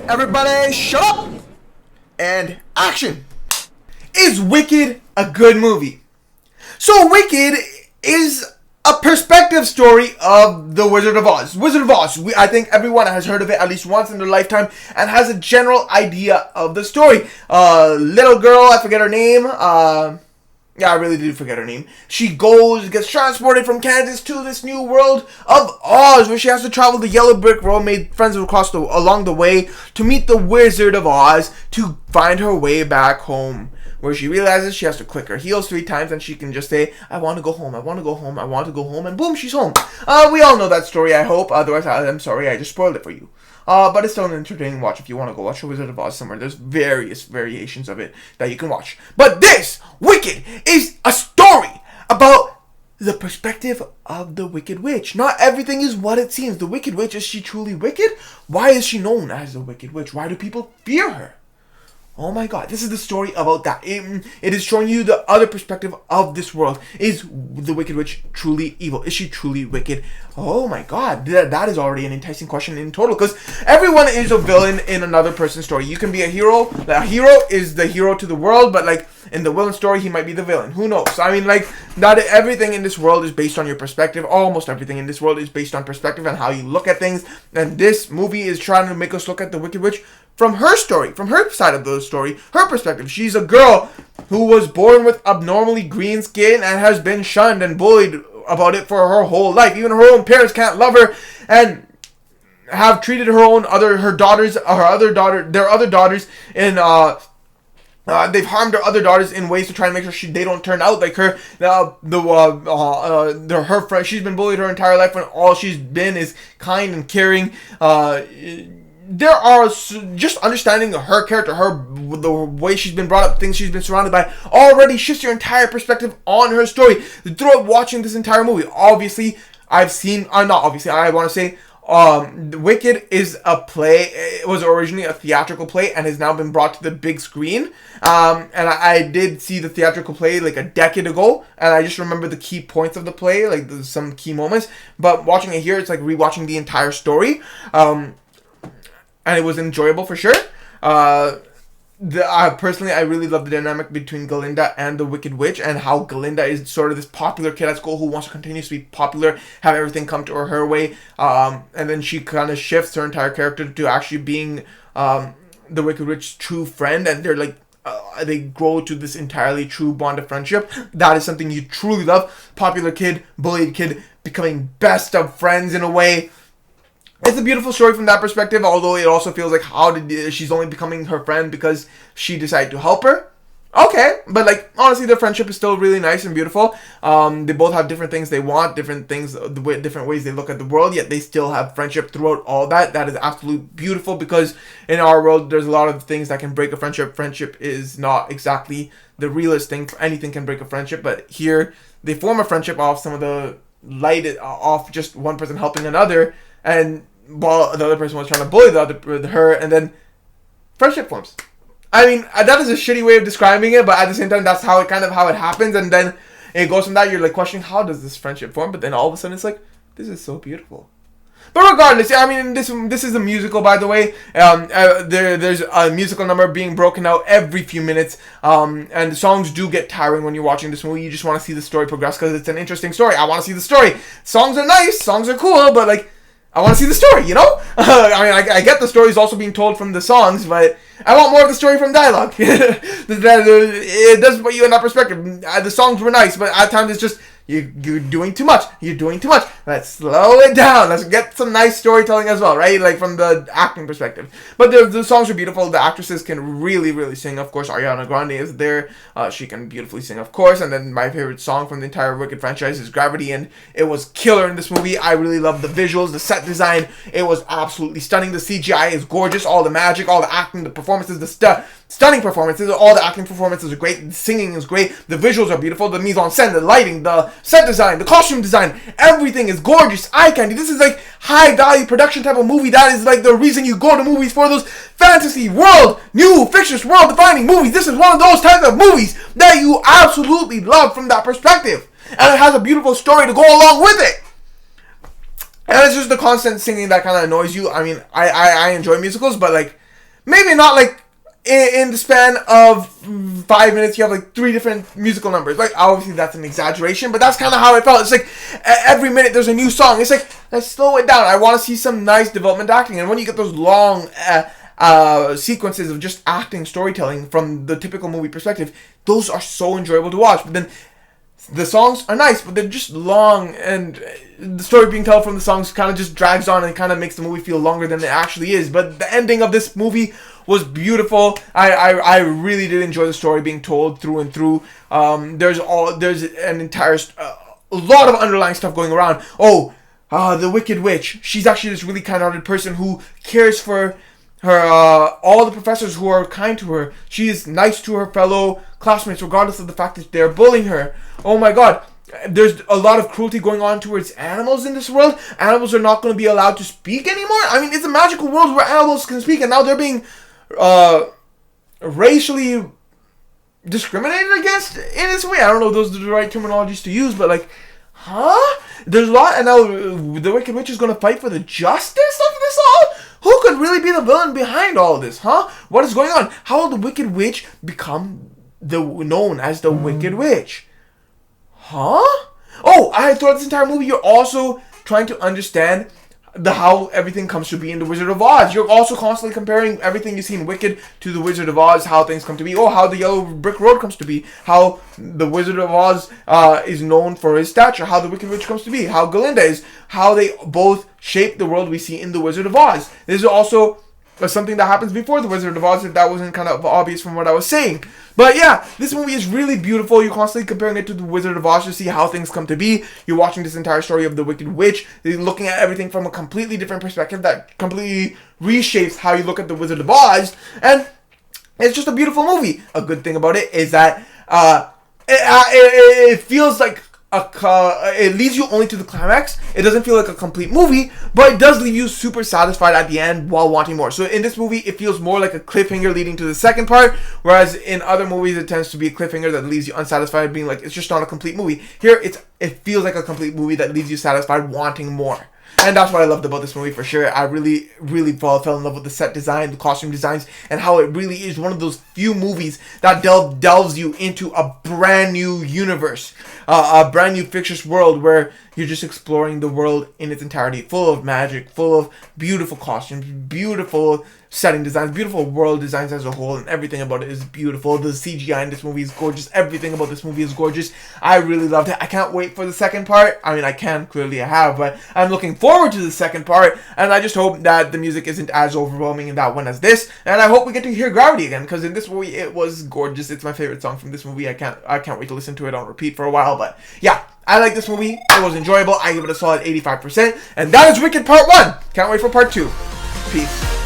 Everybody shut up and action. Is Wicked a good movie? So Wicked is a perspective story of The Wizard of Oz. Wizard of Oz, I think everyone has heard of it at least once in their lifetime and has a general idea of the story. Little girl, I forget her name, yeah, I really did forget her name. She gets transported from Kansas to this new world of Oz, where she has to travel the yellow brick road, made friends along the way, to meet the Wizard of Oz, to find her way back home. Where she realizes she has to click her heels 3 times and she can just say, I want to go home, I want to go home, I want to go home, and boom, she's home. We all know that story, I hope. Otherwise, I'm sorry, I just spoiled it for you. But it's still an entertaining watch if you want to go watch The Wizard of Oz somewhere. There's various variations of it that you can watch. But this, Wicked, is a story about the perspective of the Wicked Witch. Not everything is what it seems. The Wicked Witch, is she truly wicked? Why is she known as the Wicked Witch? Why do people fear her? Oh my god, this is the story about that. It is showing you the other perspective of this world. Is the Wicked Witch truly evil? Is she truly wicked? Oh my god, that is already an enticing question in total. Because everyone is a villain in another person's story. You can be a hero. The hero is the hero to the world, but like in the villain story, he might be the villain. Who knows? I mean, like, not everything in this world is based on your perspective. Almost everything in this world is based on perspective and how you look at things. And this movie is trying to make us look at the Wicked Witch from her story, from her side of the story, her perspective. She's a girl who was born with abnormally green skin and has been shunned and bullied about it for her whole life. Even her own parents can't love her and have treated their other daughters in they've harmed their other daughters in ways to try and make sure they don't turn out like her. Her friend, she's been bullied her entire life when all she's been is kind and caring. There are just understanding her character, the way she's been brought up, things she's been surrounded by, already shifts your entire perspective on her story. Throughout watching this entire movie, obviously, I want to say, Wicked is a play. It was originally a theatrical play and has now been brought to the big screen. And I did see the theatrical play like a decade ago, and I just remember the key points of the play, like some key moments. But watching it here, it's like rewatching the entire story. And it was enjoyable for sure. Personally, I really love the dynamic between Glinda and the Wicked Witch, and how Glinda is sort of this popular kid at school who wants to continue to be popular, have everything come to her way, and then she kind of shifts her entire character to actually being the Wicked Witch's true friend, and they're like, they grow to this entirely true bond of friendship. That is something you truly love. Popular kid, bullied kid, becoming best of friends in a way. It's a beautiful story from that perspective, although it also feels like she's only becoming her friend because she decided to help her. Okay, but like, honestly, their friendship is still really nice and beautiful. They both have different things they want, different ways they look at the world, yet they still have friendship throughout all that. That is absolutely beautiful, because in our world, there's a lot of things that can break a friendship. Friendship is not exactly the realest thing. Anything can break a friendship, but here, they form a friendship off off just one person helping another, and while the other person was trying to bully her, and then friendship forms. I mean, that is a shitty way of describing it, but at the same time, that's how it happens, and then it goes from that, you're like questioning, how does this friendship form? But then all of a sudden, it's like, this is so beautiful. But regardless, I mean, this is a musical, by the way. There's a musical number being broken out every few minutes, and the songs do get tiring when you're watching this movie. You just want to see the story progress, because it's an interesting story. I want to see the story. Songs are nice, songs are cool, but like, I want to see the story, you know? I mean, I get the story is also being told from the songs, but I want more of the story from dialogue. It does put you in that perspective. The songs were nice, but at times it's just, you're doing too much. You're doing too much. Let's slow it down. Let's get some nice storytelling as well, right? Like from the acting perspective. But the songs are beautiful. The actresses can really, really sing. Of course, Ariana Grande is there. She can beautifully sing, of course. And then my favorite song from the entire Wicked franchise is Gravity, and it was killer in this movie. I really love the visuals, the set design. It was absolutely stunning. The CGI is gorgeous. All the magic, all the acting, the performances, stunning performances. All the acting performances are great. The singing is great. The visuals are beautiful. The mise en scène, the lighting, the set design, the costume design, everything is gorgeous, eye candy. This is like high value production type of movie. That is like the reason you go to movies, for those fantasy world, new fictitious world defining movies. This is one of those types of movies that you absolutely love from that perspective, and it has a beautiful story to go along with it. And it's just the constant singing that kind of annoys you. I mean, I enjoy musicals, but like, maybe not like in the span of 5 minutes, you have like 3 different musical numbers. Like, obviously that's an exaggeration, but that's kind of how it felt. It's like every minute there's a new song. It's like, let's slow it down. I want to see some nice development acting. And when you get those long sequences of just acting, storytelling from the typical movie perspective, those are so enjoyable to watch. But then the songs are nice, but they're just long, and the story being told from the songs kind of just drags on and kind of makes the movie feel longer than it actually is. But the ending of this movie was beautiful. I really did enjoy the story being told through and through. There's an entire a lot of underlying stuff going around. The Wicked Witch. She's actually this really kind-hearted person who cares for her all the professors who are kind to her. She is nice to her fellow classmates regardless of the fact that they're bullying her. Oh my god. There's a lot of cruelty going on towards animals in this world. Animals are not going to be allowed to speak anymore. I mean, it's a magical world where animals can speak, and now they're being racially discriminated against in this way. I don't know if those are the right terminologies to use, but like, huh? There's a lot, and now the Wicked Witch is going to fight for the justice of this all? Who could really be the villain behind all of this, huh? What is going on? How will the Wicked Witch become known as the Wicked Witch? Huh? Throughout this entire movie, you're also trying to understand how everything comes to be in The Wizard of Oz. You're also constantly comparing everything you see in Wicked to The Wizard of Oz, how things come to be. How the Yellow Brick Road comes to be. How The Wizard of Oz is known for his stature. How the Wicked Witch comes to be. How Glinda is. How they both shape the world we see in The Wizard of Oz. This is also something that happens before The Wizard of Oz, if that wasn't kind of obvious from what I was saying. But yeah, this movie is really beautiful. You're constantly comparing it to The Wizard of Oz to see how things come to be. You're watching this entire story of the Wicked Witch. You're looking at everything from a completely different perspective that completely reshapes how you look at The Wizard of Oz. And it's just a beautiful movie. A good thing about it is that it feels like it leads you only to the climax. It doesn't feel like a complete movie, but it does leave you super satisfied at the end while wanting more. So in this movie, it feels more like a cliffhanger leading to the second part, whereas in other movies, it tends to be a cliffhanger that leaves you unsatisfied, being like, it's just not a complete movie. Here, it feels like a complete movie that leaves you satisfied, wanting more. And that's what I loved about this movie for sure. I really, really fell in love with the set design, the costume designs, and how it really is one of those few movies that delves you into a brand new universe, a brand new fictitious world where you're just exploring the world in its entirety, full of magic, full of beautiful costumes, beautiful setting designs, beautiful world designs as a whole, and everything about it is beautiful. The CGI in this movie is gorgeous. Everything about this movie is gorgeous. I really loved it. I can't wait for the second part. I mean, I can, clearly I have, but I'm looking forward to the second part, and I just hope that the music isn't as overwhelming in that one as this, and I hope we get to hear Gravity again, because in this movie, it was gorgeous. It's my favorite song from this movie. I can't wait to listen to it on repeat for a while, but yeah. I like this movie. It was enjoyable. I give it a solid 85%. And that is Wicked Part 1. Can't wait for Part 2. Peace.